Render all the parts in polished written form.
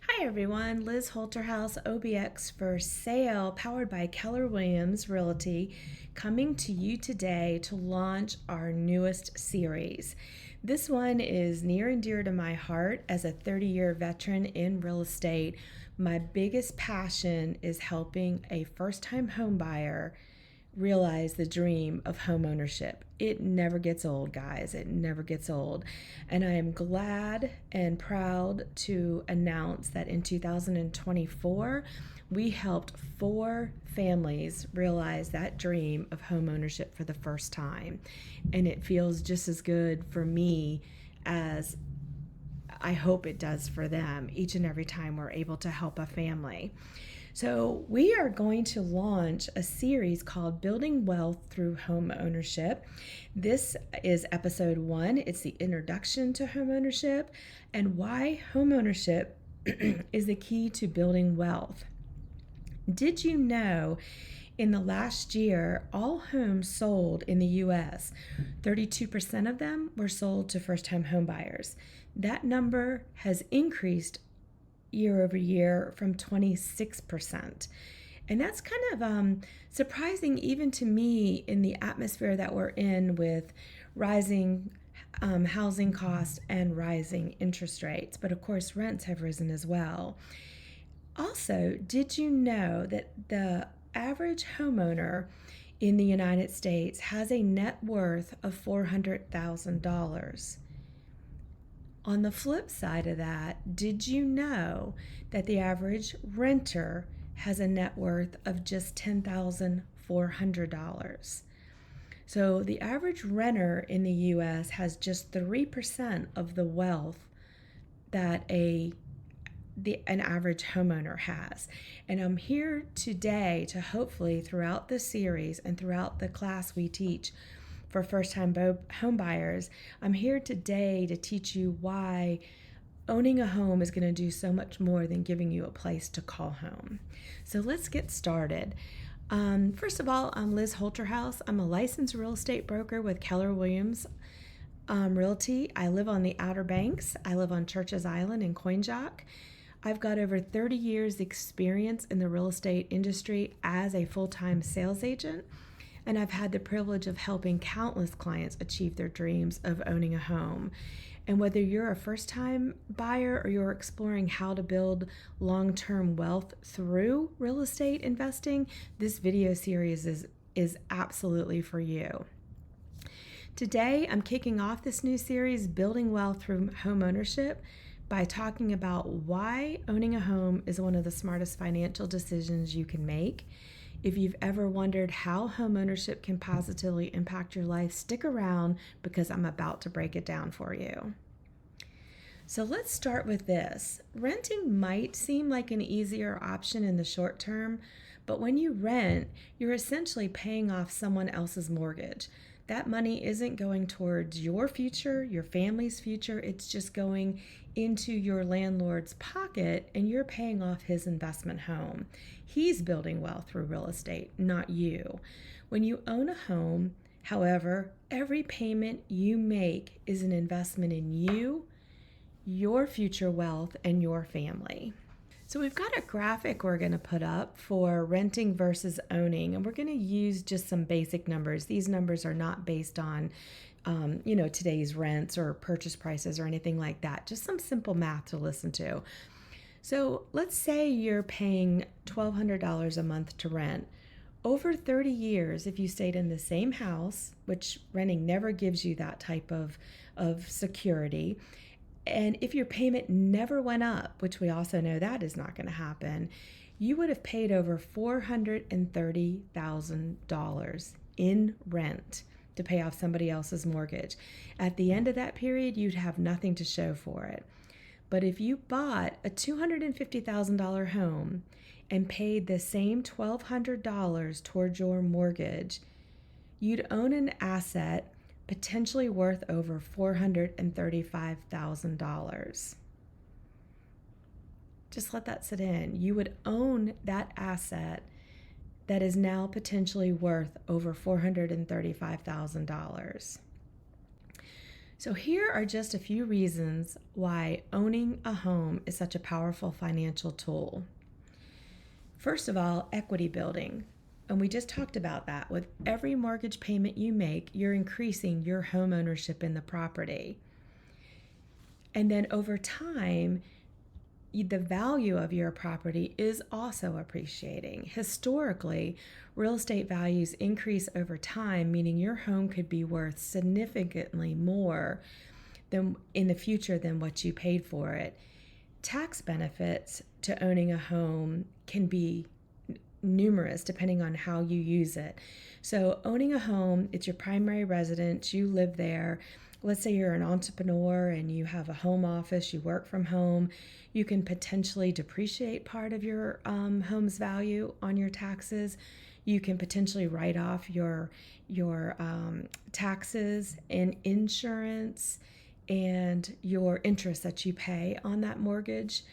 Hi everyone, Liz Holterhouse, OBX for sale, powered by Keller Williams Realty, coming to you today to launch our newest series. This one is near and dear to my heart as a 30-year veteran in real estate. My biggest passion is helping a first-time home buyer realize the dream of home ownership. It never gets old, guys. It never gets old. And I am glad and proud to announce that in 2024, we helped 4 families realize that dream of home ownership for the first time. And it feels just as good for me as I hope it does for them each and every time we're able to help a family. So, we are going to launch a series called Building Wealth Through Home Ownership. This is episode 1. It's the introduction to home ownership and why home ownership is the key to building wealth. Did you know in the last year, all homes sold in the U.S., 32% of them were sold to first-time home buyers? That number has increased year over year from 26%. And that's kind of surprising even to me in the atmosphere that we're in with rising housing costs and rising interest rates. But of course, rents have risen as well. Also, did you know that the average homeowner in the United States has a net worth of $400,000? On the flip side of that, did you know that the average renter has a net worth of just $10,400? So the average renter in the US has just 3% of the wealth that an average homeowner has. And I'm here today to hopefully throughout the series and throughout the class we teach for first-time home buyers, I'm here today to teach you why owning a home is going to do so much more than giving you a place to call home. So let's get started. First of all, I'm Liz Holterhouse. I'm a licensed real estate broker with Keller Williams Realty. I live on the Outer Banks. I live on Churches Island in Coinjock. I've got over 30 years experience in the real estate industry as a full-time sales agent. And I've had the privilege of helping countless clients achieve their dreams of owning a home. And whether you're a first-time buyer or you're exploring how to build long-term wealth through real estate investing, this video series is absolutely for you. Today, I'm kicking off this new series, Building Wealth Through Home Ownership, by talking about why owning a home is one of the smartest financial decisions you can make. If you've ever wondered how home ownership can positively impact your life, stick around because I'm about to break it down for you. So let's start with this. Renting might seem like an easier option in the short term, but when you rent, you're essentially paying off someone else's mortgage. That money isn't going towards your future, your family's future. It's just going into your landlord's pocket and you're paying off his investment home. He's building wealth through real estate, not you. When you own a home, however, every payment you make is an investment in you, your future wealth, and your family. So we've got a graphic we're going to put up for renting versus owning, and we're going to use just some basic numbers. These numbers are not based on, today's rents or purchase prices or anything like that. Just some simple math to listen to. So let's say you're paying $1,200 a month to rent. Over 30 years, if you stayed in the same house, which renting never gives you that type of security, and if your payment never went up, which we also know that is not going to happen, you would have paid over $430,000 in rent to pay off somebody else's mortgage. At the end of that period, you'd have nothing to show for it. But if you bought a $250,000 home and paid the same $1,200 towards your mortgage, you'd own an asset potentially worth over $435,000. Just let that sit in. You would own that asset that is now potentially worth over $435,000. So here are just a few reasons why owning a home is such a powerful financial tool. First of all, equity building. And we just talked about that. With every mortgage payment you make, you're increasing your home ownership in the property. And then over time, the value of your property is also appreciating. Historically, real estate values increase over time, meaning your home could be worth significantly more than in the future than what you paid for it. Tax benefits to owning a home can be numerous depending on how you use it. So owning a home, it's your primary residence, you live there. Let's say you're an entrepreneur and you have a home office, you work from home, you can potentially depreciate part of your home's value on your taxes. You can potentially write off your taxes and insurance and your interest that you pay on that mortgage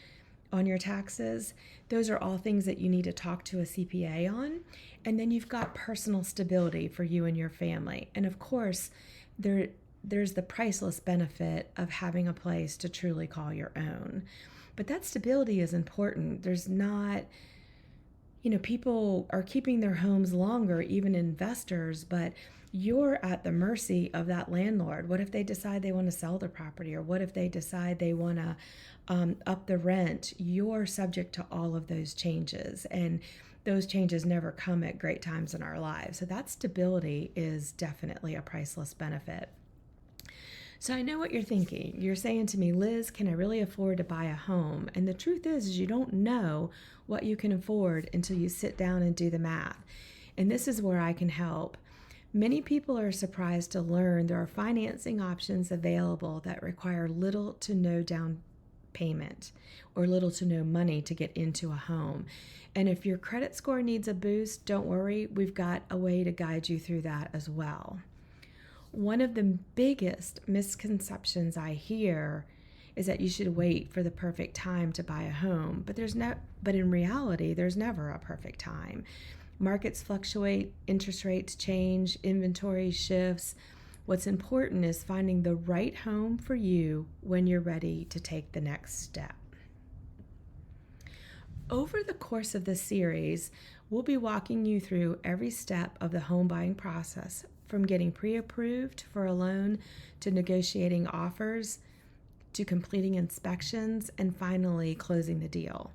on your taxes. Those are all things that you need to talk to a CPA on. And then you've got personal stability for you and your family. And of course, there's the priceless benefit of having a place to truly call your own. But that stability is important. There's not, people are keeping their homes longer, even investors, but you're at the mercy of that landlord. What if they decide they want to sell the property? Or what if they decide they want to up the rent? You're subject to all of those changes. And those changes never come at great times in our lives. So that stability is definitely a priceless benefit. So I know what you're thinking. You're saying to me, Liz, can I really afford to buy a home? And the truth is you don't know what you can afford until you sit down and do the math. And this is where I can help. Many people are surprised to learn there are financing options available that require little to no down payment or little to no money to get into a home. And if your credit score needs a boost, don't worry, we've got a way to guide you through that as well. One of the biggest misconceptions I hear is that you should wait for the perfect time to buy a home, but in reality, there's never a perfect time. Markets fluctuate, interest rates change, inventory shifts. What's important is finding the right home for you when you're ready to take the next step. Over the course of this series, we'll be walking you through every step of the home buying process, from getting pre-approved for a loan to negotiating offers to completing inspections and finally closing the deal.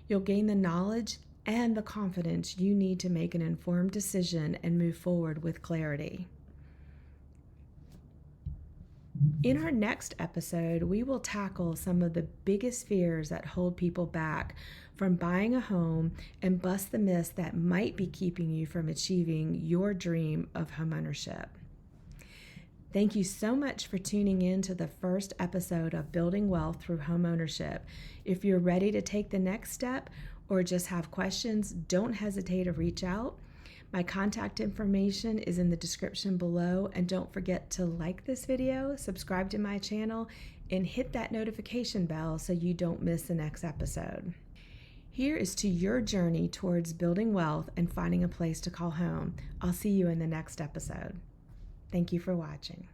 You'll gain the knowledge and the confidence you need to make an informed decision and move forward with clarity. In our next episode, we will tackle some of the biggest fears that hold people back from buying a home and bust the myths that might be keeping you from achieving your dream of homeownership. Thank you so much for tuning in to the first episode of Building Wealth Through Homeownership. If you're ready to take the next step or just have questions, don't hesitate to reach out. My contact information is in the description below, and don't forget to like this video, subscribe to my channel, and hit that notification bell so you don't miss the next episode. Here is to your journey towards building wealth and finding a place to call home. I'll see you in the next episode. Thank you for watching.